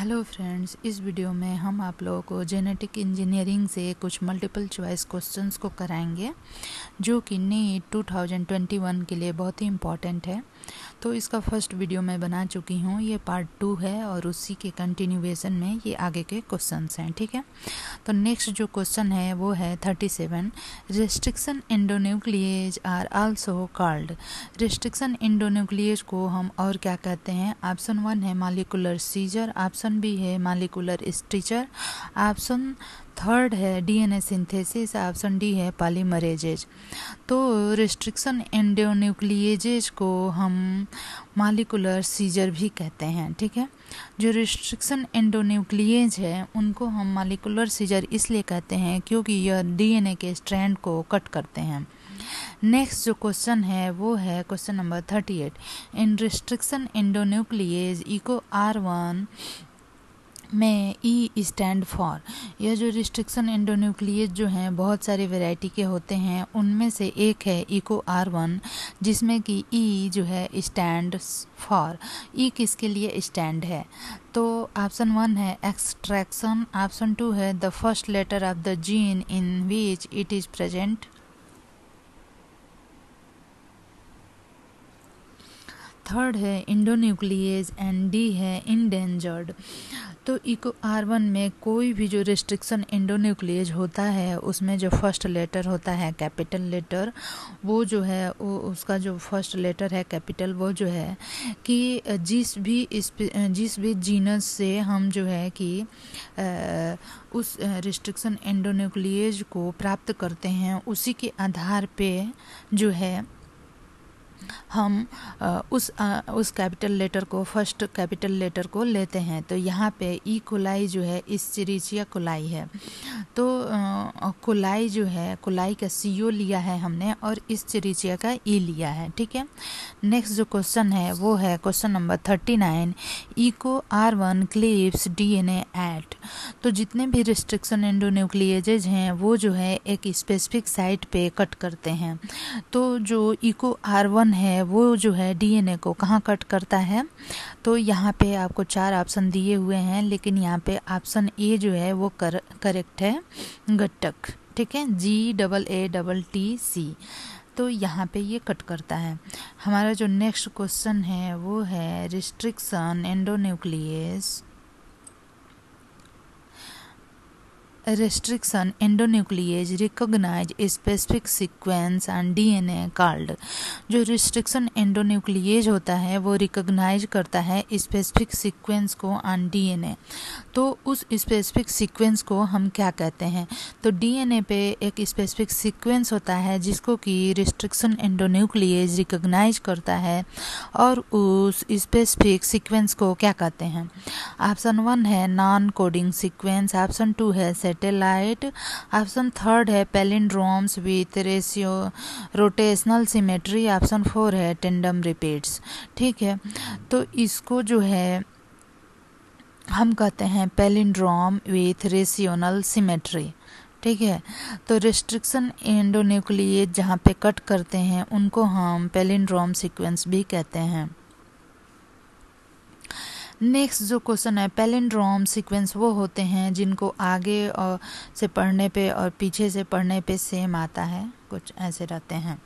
Hello friends, इस video में हम आप लोगों को जेनेटिक इंजीनियरिंग से कुछ मल्टीपल चॉइस क्वेश्चंस को कराएंगे जो कि नीट 2021 के लिए बहुत ही इम्पॉर्टेंट है। तो इसका फर्स्ट वीडियो मैं बना चुकी हूँ, ये पार्ट 2 है और उसी के कंटिन्यूएशन में ये आगे के क्वेश्चंस हैं। ठीक है, तो नेक्स्ट जो क्वेश्चन है वो है 37। Restriction endonuclease are also called. Restriction endonuclease को हम और क्या कहते हैं? ऑप्शन 1 है मॉलिक्यूलर सीजर, ऑप्शन बी है मॉलिक्यूलर स्टिचर, ऑप्शन थर्ड है डीएनए सिंथेसिस, ऑप्शन डी है पॉलीमरेजेज। तो रेस्ट्रिक्शन एंडोन्यूक्लिएजेज को हम मॉलिक्यूलर सीजर भी कहते हैं। ठीक है, जो रेस्ट्रिक्शन एंडोन्यूक्लिएज है उनको हम मॉलिक्यूलर सीजर इसलिए कहते हैं क्योंकि यह डीएनए के स्ट्रैंड को कट करते हैं। नेक्स्ट जो क्वेश्चन है वो है क्वेश्चन नंबर 38। इन रेस्ट्रिक्शन एंडोन्यूक्लिएज इको R1 में ई स्टैंड फॉर। यह जो रिस्ट्रिक्शन एंडोन्यूक्लिएज जो हैं बहुत सारे वैरायटी के होते हैं, उनमें से एक है इको R1 जिसमें कि ई जो है स्टैंड फॉर। ई किसके लिए स्टैंड है? तो ऑप्शन 1 है एक्सट्रैक्शन, ऑप्शन 2 है the first letter of the gene in which it is present, third है इंडोन्यूक्लिएज एंड डी है इंडेंजर्ड। तो इको R1 में कोई भी जो रिस्ट्रिक्शन एंडोन्यूक्लिएज होता है उसमें जो फर्स्ट लेटर होता है कैपिटल लेटर, वो जो है वो उसका जो फर्स्ट लेटर है कैपिटल, वो जो है कि जिस भी जीनस से हम जो है कि उस रिस्ट्रिक्शन एंडोन्यूक्लिएज को प्राप्त करते हैं उसी के आधार पे जो है हम उस कैपिटल लेटर को, फर्स्ट कैपिटल लेटर को लेते हैं। तो यहाँ पे ई कोलाई जो है इस्चेरिचिया कोलाई है, तो कोलाई जो है, कोलाई का CO लिया है हमने और इस्चेरिचिया का ई लिया है। ठीक है, नेक्स्ट जो क्वेश्चन है वो है question number 39। Eco R1 cleaves DNA at. तो जितने भी रिस्ट्रिक्शन एंडोन्यूक्लिएजेज हैं वो जो है एक स्पेसिफिक साइट पे कट करते हैं। तो जो इको R1 है वो जो है डीएनए को कहाँ कट करता है? तो यहाँ पे आपको 4 ऑप्शन दिए हुए हैं, लेकिन यहाँ पे ऑप्शन ए जो है वो करेक्ट है, गट्टक। ठीक है, GAATTC। तो यहाँ पे ये कट करता है। हमारा जो नेक्स्ट क्वेश्चन है वो है restriction endonuclease restriction endonuclease recognize a specific sequence and DNA called। जो restriction endonuclease होता है वो recognize करता है specific sequence को and DNA। तो उस specific sequence को हम क्या कहते हैं? तो DNA पे एक specific sequence होता है जिसको कि restriction endonuclease recognize करता है और उस specific sequence को क्या कहते हैं? ऑप्शन 1 है नॉन कोडिंग सीक्वेंस, ऑप्शन 2 है सैटेलाइट, ऑप्शन 3 है palindromes with ratio rotational symmetry, option 4 है टेंडम रिपीट्स। ठीक है, तो इसको जो है हम कहते हैं पैलिंड्रोम विथ रेशियोनल सिमेट्री। ठीक है, तो रिस्ट्रिक्शन एंडोन्यूक्लिएज जहाँ पे कट करते हैं उनको हम पैलिंड्रोम सीक्वेंस भी कहते हैं। नेक्स्ट जो क्वेश्चन है, पैलिंड्रोम सीक्वेंस वो होते हैं जिनको आगे और से पढ़ने पे और पीछे से पढ़ने पे सेम आता है, कुछ ऐसे रहते हैं।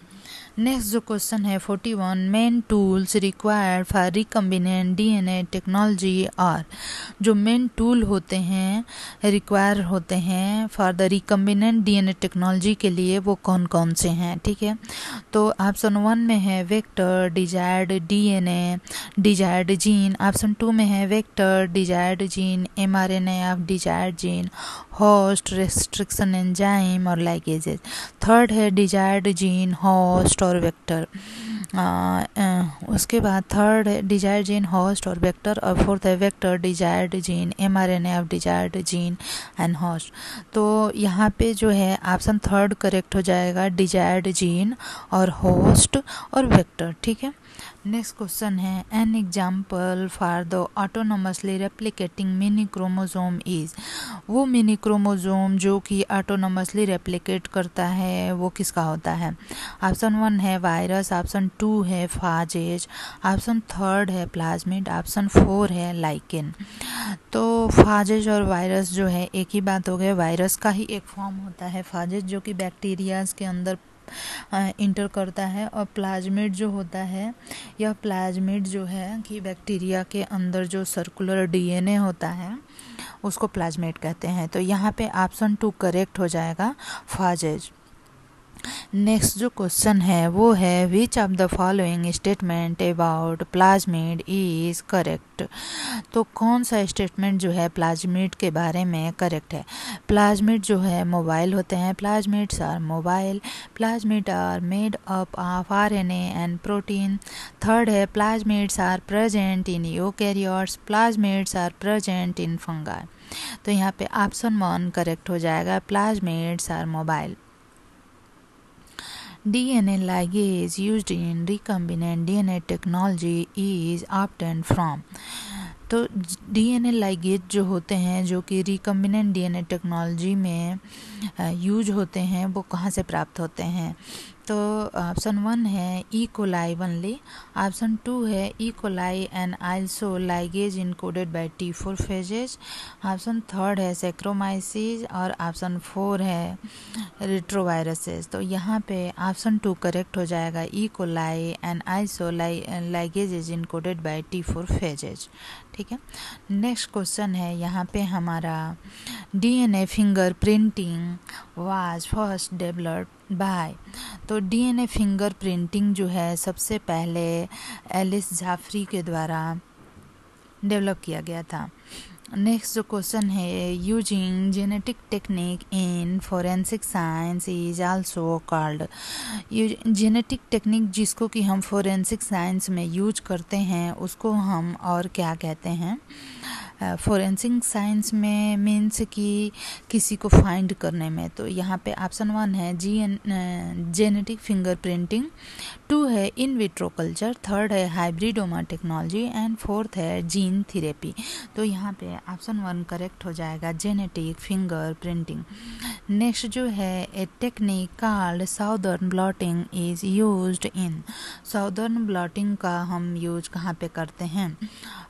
नेक्स्ट जो क्वेश्चन है 41। Main tools required for recombinant DNA technology और। जो मेन टूल होते हैं, रिक्वायर होते हैं for the recombinant DNA technology के लिए, वो कौन कौन से हैं? ठीक है, तो ऑप्शन 1 में है vector, desired DNA, desired gene, option 2 में है vector, desired gene, mRNA of desired gene, host, restriction enzyme और लाइगेजेज। थर्ड है डिजायर्ड जीन, होस्ट और वेक्टर। उसके बाद थर्ड है डिजायर्ड जीन, होस्ट और वेक्टर, और फोर्थ है vector, desired gene, mRNA of desired gene and host. तो यहाँ पे जो है ऑप्शन 3 करेक्ट हो जाएगा, डिजायर्ड जीन और होस्ट और वेक्टर। ठीक है, नेक्स्ट क्वेश्चन है an example for the autonomously replicating mini chromosome is. वो मिनी क्रोमोसोम जो कि ऑटोनोमसली रेप्लिकेट करता है वो किसका होता है? ऑप्शन 1 है वायरस, ऑप्शन 2 है फाजेज, ऑप्शन 3 है प्लाज्मिड, ऑप्शन 4 है लाइकेन। तो फाजेज और वायरस जो है एक ही बात हो गया। वायरस का ही एक फॉर्म होता है फाजेज, जो कि बैक्टीरियाज के अंदर इंटर करता है, और प्लाज्मिड जो होता है, यह प्लाज्मिड जो है कि बैक्टीरिया के अंदर जो सर्कुलर डीएनए होता है उसको प्लाज्मिड कहते हैं। तो यहाँ पे ऑप्शन 2 करेक्ट हो जाएगा, फाजेज। नेक्स्ट जो क्वेश्चन है वो है विच of the following statement about plasmid is correct. तो कौन सा स्टेटमेंट जो है प्लाज्मिड के बारे में करेक्ट है। प्लाज्मिड जो है मोबाइल होते हैं, plasmids are mobile, plasmid are made up of RNA and protein. Third है plasmids are present in eukaryotes, plasmids are present in fungi. तो यहाँ पे ऑप्शन 1 करेक्ट हो जाएगा, plasmids are mobile. DNA ligase used in recombinant DNA technology is obtained from। तो DNA ligase जो होते हैं जो कि रिकम्बिनेंट DNA टेक्नोलॉजी में यूज होते हैं वो कहाँ से प्राप्त होते हैं। तो ऑप्शन 1 है ई कोलाई ओनली, ऑप्शन 2 है E coli and also ligase encoded by T4 phages, option 3 है सैक्रोमाइसिस, और ऑप्शन 4 है रेट्रोवायरसेस। तो यहाँ पे ऑप्शन 2 करेक्ट हो जाएगा, E coli and also ligase is encoded by T4 phages. ठीक है। नेक्स्ट क्वेश्चन है यहाँ पे हमारा DNA finger printing was first developed by. तो DNA फिंगर प्रिंटिंग जो है सबसे पहले एलिस जाफरी के द्वारा डेवलप किया गया था। नेक्स्ट जो क्वेश्चन है using genetic technique in forensic science is also called. Genetic technique जिसको कि हम फोरेंसिक साइंस में यूज करते हैं उसको हम और क्या कहते हैं। फोरेंसिक साइंस में मीन्स कि किसी को फाइंड करने में। तो यहाँ पे ऑप्शन 1 है जेनेटिक फिंगर प्रिंटिंग, 2 है इन विट्रो कल्चर, 3 है हाइब्रिडोमा टेक्नोलॉजी एंड 4 है जीन थेरेपी। तो यहाँ पे ऑप्शन 1 करेक्ट हो जाएगा, जेनेटिक फिंगर प्रिंटिंग। नेक्स्ट जो है a technique called Southern blotting is used in. Southern blotting का हम यूज कहाँ पे करते हैं।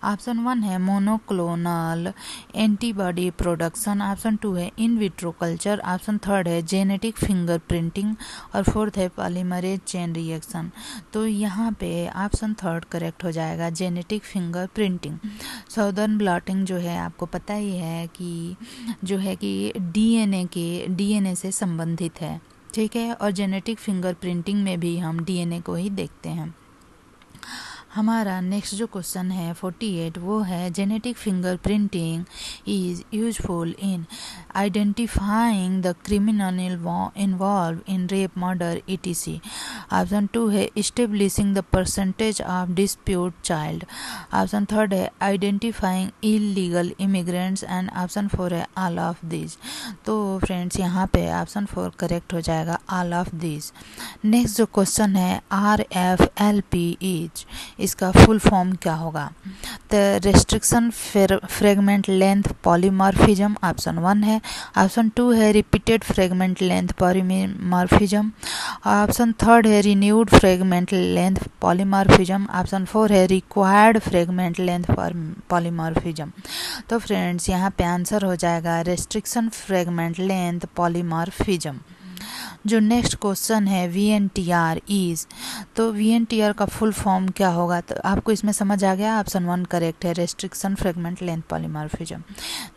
ऑप्शन 1 है मोनोक्लोनल एंटीबॉडी प्रोडक्शन, ऑप्शन 2 है इन विट्रो कल्चर, ऑप्शन 3 है जेनेटिक फिंगर प्रिंटिंग, और 4 है पॉलीमरेज चेन रिएक्शन। तो यहाँ पे ऑप्शन 3 करेक्ट हो जाएगा, genetic finger printing. Southern blotting जो है आपको पता ही है कि जो है कि डीएनए से संबंधित है। ठीक है। और जेनेटिक फिंगर प्रिंटिंग में भी हम डीएनए को ही देखते हैं। हमारा नेक्स्ट जो क्वेश्चन है 48 वो है genetic finger printing is useful in identifying the criminal involve in rape, murder etc। Option 2 है establishing the percentage of dispute child, option 3 है identifying illegal immigrants, and option 4 है ऑल ऑफ दिस। तो friends यहाँ पे option 4 correct हो जाएगा, all of this. Next जो question है RFLP इज, इसका फुल फॉर्म क्या होगा। The restriction fragment length polymorphism, option 1 है, ऑप्शन 2 है repeated fragment length polymorphism, option 3 है renewed fragment length polymorphism, option 4 है रिक्वायर्ड फ्रेगमेंट लेंथ पॉलीमॉर्फिज्म। तो फ्रेंड्स यहाँ पे आंसर हो जाएगा रेस्ट्रिक्शन फ्रेगमेंट लेंथ पॉलीमॉर्फिज्म। जो नेक्स्ट क्वेश्चन है VNTR इज, तो VNTR का फुल फॉर्म क्या होगा। तो आपको इसमें समझ आ गया, ऑप्शन 1 करेक्ट है, रेस्ट्रिक्शन फ्रेगमेंट लेंथ पॉलीमॉर्फिज्म।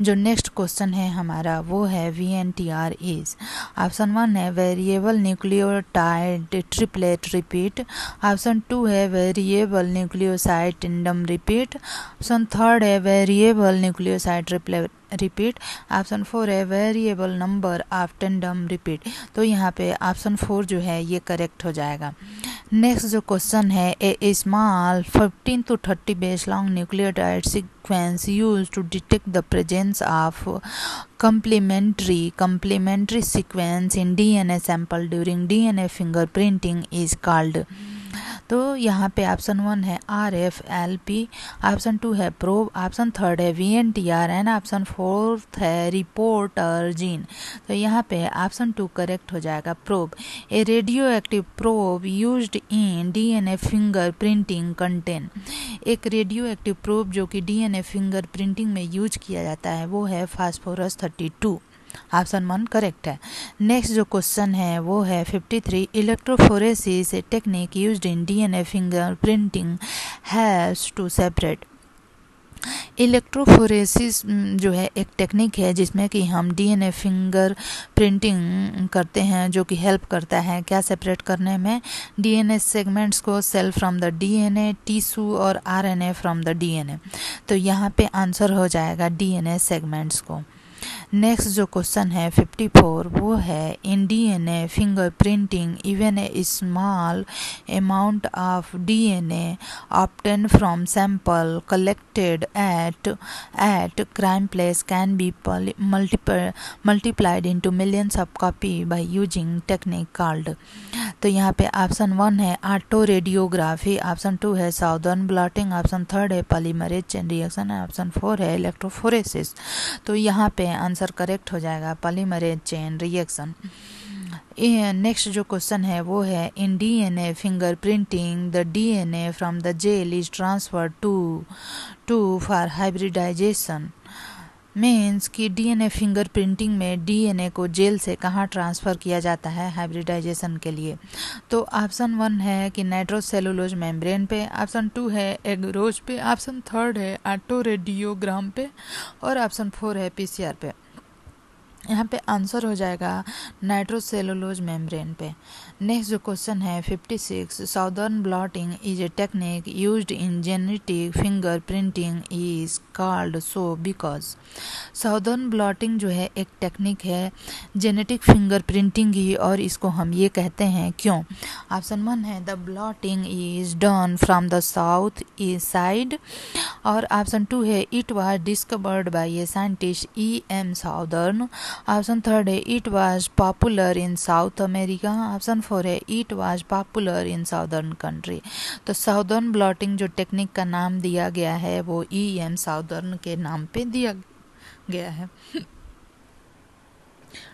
जो नेक्स्ट क्वेश्चन है हमारा वो है VNTR इज, ऑप्शन 1 है variable nucleotide triplet repeat, option 2 है variable nucleoside tandem repeat, option 3 है variable nucleoside triplet repeat, option 4 है variable number of tandem repeat. तो यहाँ पे ऑप्शन 4 जो है ये करेक्ट हो जाएगा। नेक्स्ट जो क्वेश्चन है a small 15 to 30 base long nucleotide sequence use to detect the presence of complementary sequence in DNA sample during DNA fingerprinting is called। तो यहाँ पे ऑप्शन 1 है RFLP, ऑप्शन 2 है प्रोब, ऑप्शन 3 है VNTR एंड ऑप्शन 4 है reporter gene. तो यहाँ पे ऑप्शन 2 करेक्ट हो जाएगा, probe. A radio active probe used in DNA finger printing contain. एक रेडियो एक्टिव प्रोब जो कि DNA फिंगर प्रिंटिंग में यूज किया जाता है वो है फास्फोरस 32। ऑप्शन 1 करेक्ट है। नेक्स्ट जो क्वेश्चन है वो है 53, electrophoresis technique used in DNA finger printing has to separate. Electrophoresis जो है एक टेक्निक है जिसमें कि हम DNA फिंगर प्रिंटिंग करते हैं, जो कि हेल्प करता है क्या सेपरेट करने में, DNA सेगमेंट्स को, cell from the DNA, tissue और RNA फ्रॉम द DNA। तो यहाँ पे आंसर हो जाएगा DNA सेगमेंट्स को। नेक्स्ट जो क्वेश्चन है 54 वो है in DNA finger printing even a small amount of DNA obtained from sample collected at crime place can be multiplied into millions of copy by using technique called। तो यहाँ पे option 1 है auto radiography, option 2 है southern blotting, option 3 है polymerase chain reaction, option 4 है electrophoresis. तो यहाँ पे आंसर करेक्ट हो जाएगा पॉलीमरेज चेन रिएक्शन। नेक्स्ट जो क्वेश्चन है वो है in DNA finger printing the DNA from the gel is transfer to for hybridization. Means कि DNA फिंगर प्रिंटिंग में DNA को जेल से कहाँ ट्रांसफ़र किया जाता है हाइब्रिडाइजेशन के लिए। तो ऑप्शन 1 है कि नाइट्रोसेलुलोज मेम्ब्रेन पे, ऑप्शन 2 है एगरोज पे, ऑप्शन 3 है ऑटो रेडियोग्राम पे और ऑप्शन 4 है PCR पे। यहाँ पे आंसर हो जाएगा नाइट्रोसेलुलोज मेम्ब्रेन पे। नेक्स्ट जो क्वेश्चन है 56, southern blotting is a technique used in genetic finger printing is called so because. Southern blotting जो है एक टेक्निक है जेनेटिक फिंगर प्रिंटिंग ही, और इसको हम ये कहते हैं क्यों। ऑप्शन 1 है the blotting is done from the south east side, और ऑप्शन 2 है it was discovered by a scientist E.M. Southern, option 3 है it was popular in south America, option 4 है it was popular in southern country. तो southern blotting जो technique का नाम दिया गया है वो E.M. साउदर्न के नाम पे दिया गया है।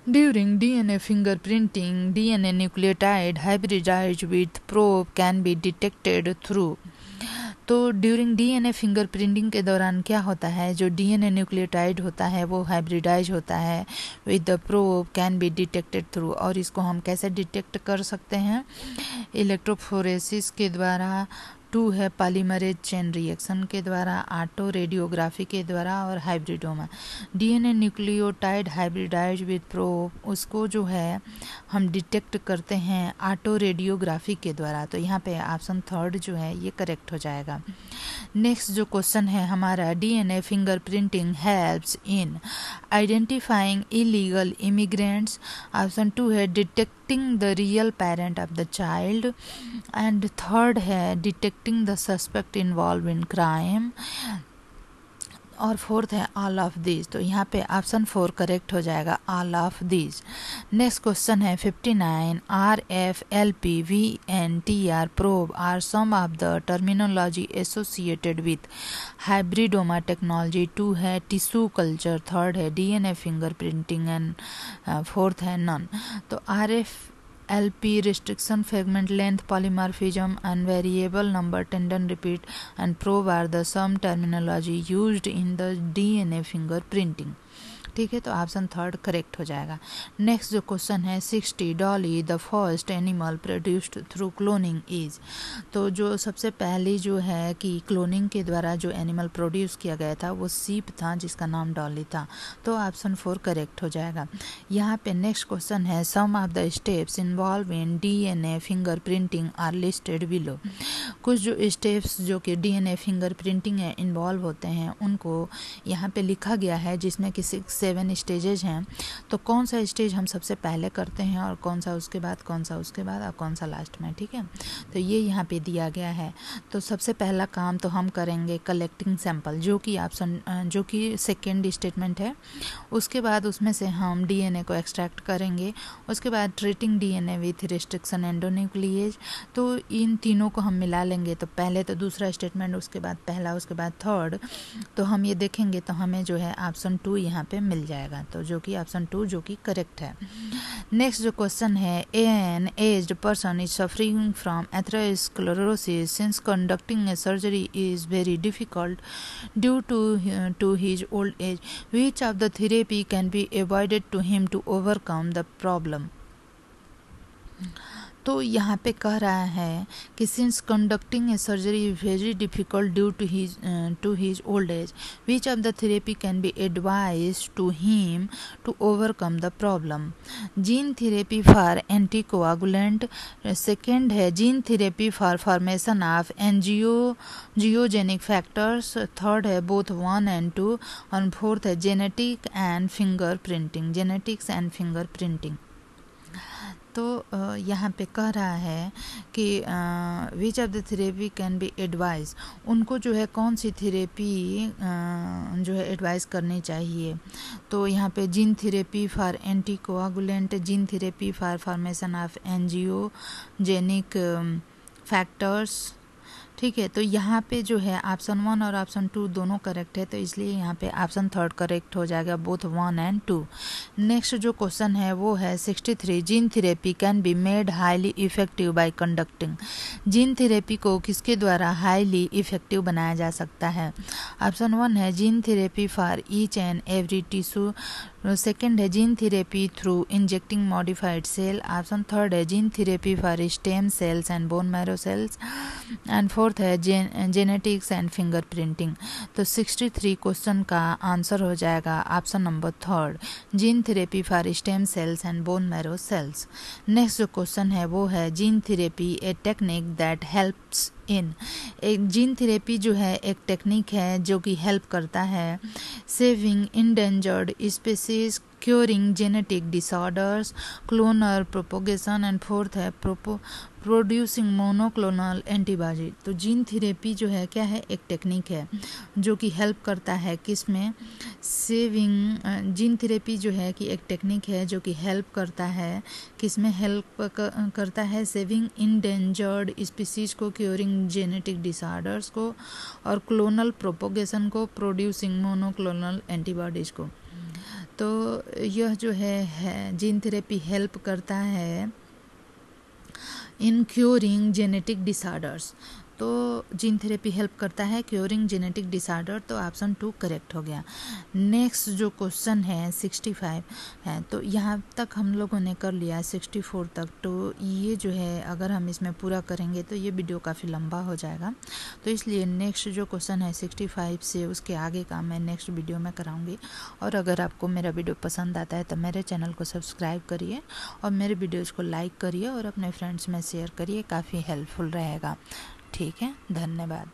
During DNA fingerprinting, DNA nucleotide hybridized with probe can be detected through। तो ड्यूरिंग DNA फिंगर प्रिंटिंग के दौरान क्या होता है, जो DNA न्यूक्लियोटाइड होता है वो हाइब्रिडाइज होता है with the probe can be detected through. और इसको हम कैसे डिटेक्ट कर सकते हैं, इलेक्ट्रोफोरेसिस के द्वारा, 2 है पॉलीमरेज चेन रिएक्शन के द्वारा, ऑटो रेडियोग्राफी के द्वारा और hybridoma. DNA nucleotide hybridize with probe, उसको जो है हम डिटेक्ट करते हैं ऑटो रेडियोग्राफी के द्वारा। तो यहाँ पे ऑप्शन 3 जो है ये करेक्ट हो जाएगा। नेक्स्ट जो क्वेश्चन है हमारा DNA finger printing helps in identifying illegal immigrants, option 2 है detecting the real parent of the child, and 3 है detecting the suspect involve in crime, और 4th है ऑल ऑफ दीज। तो यहाँ पे ऑप्शन 4 करेक्ट हो जाएगा, all of these. Next question है 59, RFLP VNTR probe are some of the terminology associated with hybridoma technology. 2 है टिश्यू कल्चर, 3 है DNA finger printing and 4th है नन। तो RFLP restriction fragment length polymorphism and variable number tendon repeat and probe are the some terminology used in the DNA fingerprinting। ठीक है, तो option 3 correct हो जाएगा। Next जो question है 60, Dolly the first animal produced through cloning is. तो जो सबसे पहली जो है कि क्लोनिंग के द्वारा जो एनिमल प्रोड्यूस किया गया था वो सीप था जिसका नाम डॉली था। तो ऑप्शन 4 करेक्ट हो जाएगा। यहाँ पे नेक्स्ट क्वेश्चन है some of the steps involve in DNA finger printing are listed below. कुछ जो स्टेप्स जो कि DNA फिंगर प्रिंटिंग में इन्वॉल्व होते हैं उनको यहाँ पे लिखा गया है, जिसमें कि 7 स्टेजेज हैं, तो कौन सा स्टेज हम सबसे पहले करते हैं और कौन सा उसके बाद, कौन सा उसके बाद और कौन सा लास्ट में, ठीक है। तो ये यहाँ पे दिया गया है। तो सबसे पहला काम तो हम करेंगे कलेक्टिंग सैंपल, जो कि सेकेंड स्टेटमेंट है। उसके बाद उसमें से हम डीएनए को एक्सट्रैक्ट करेंगे। उसके बाद treating DNA with restriction endonuclease, तो इन तीनों को हम मिला लेंगे। तो पहले तो दूसरा स्टेटमेंट, उसके बाद पहला, उसके बाद थर्ड। तो हम ये देखेंगे तो हमें जो है ऑप्शन 2 यहाँ पे मिल जाएगा, तो जो कि ऑप्शन 2 जो कि करेक्ट है। नेक्स्ट जो क्वेश्चन है, an aged person is suffering from atherosclerosis since conducting a surgery is very difficult due to his old age, which of the therapy can be avoided to him to overcome the problem. तो यहाँ पे कह रहा है कि since conducting a surgery very difficult due to his old age, which of the therapy can be advise to him to overcome the problem. Gene therapy for anticoagulant, second है gene therapy for formation of geogenic factors, third है both 1 and 2, और fourth है genetics and finger printing. तो यहाँ पे कह रहा है कि विच of the therapy can be advise, उनको जो है कौन सी थेरेपी जो है एडवाइस करनी चाहिए। तो यहाँ पे gene therapy for anticoagulant, gene therapy for formation of angiogenic factors, ठीक है। तो यहाँ पे जो है ऑप्शन 1 और ऑप्शन 2 दोनों करेक्ट है, तो इसलिए यहाँ पे ऑप्शन 3 करेक्ट हो जाएगा, बोथ 1 and 2। नेक्स्ट जो क्वेश्चन है वो है 63, gene therapy can be made highly effective bye conducting. Gene therapy को किसके द्वारा हाईली इफेक्टिव बनाया जा सकता है। ऑप्शन 1 है gene therapy for each and every tissue, second है gene therapy through injecting modified cell, option 3 है gene therapy for stem cells and bone marrow cells, and fourth है जेनेटिक्स एंड फिंगर प्रिंटिंग। तो 63 question का answer हो जाएगा option number 3, gene therapy for stem cells and bone marrow cells. Next जो question है वो है gene therapy a technique that helps इन, एक जीन थेरेपी जो है एक टेक्निक है जो कि हेल्प करता है saving endangered species, curing genetic disorders, clonal propagation, and fourth है प्रोड्यूसिंग मोनोक्लोनल एंटीबॉडी। तो जीन थेरेपी जो है क्या है, एक टेक्निक है जो कि हेल्प करता है किसमें, सेविंग, जीन थेरेपी जो है कि एक टेक्निक है जो कि हेल्प करता है किसमें, हेल्प करता है सेविंग इंडेंजर्ड स्पीसीज को, क्योरिंग जेनेटिक डिसऑर्डर्स को, और क्लोनल प्रोपोगेशन को, प्रोड्यूसिंग मोनोक्लोनल एंटीबॉडीज को। तो यह जो है जीन थेरेपी हेल्प करता है इन क्योरिंग जेनेटिक डिसऑर्डर्स। तो जीन थेरेपी हेल्प करता है क्योरिंग जेनेटिक डिसऑर्डर, तो ऑप्शन 2 करेक्ट हो गया। नेक्स्ट जो क्वेश्चन है 65 है, तो यहाँ तक हम लोगों ने कर लिया 64 तक। तो ये जो है अगर हम इसमें पूरा करेंगे तो ये वीडियो काफ़ी लंबा हो जाएगा, तो इसलिए नेक्स्ट जो क्वेश्चन है 65 से उसके आगे का मैं नेक्स्ट वीडियो में कराऊंगी। और अगर आपको मेरा वीडियो पसंद आता है तो मेरे चैनल को सब्सक्राइब करिए और मेरे वीडियोज़ को लाइक करिए और अपने फ्रेंड्स में शेयर करिए, काफ़ी हेल्पफुल रहेगा। ठीक है, धन्यवाद।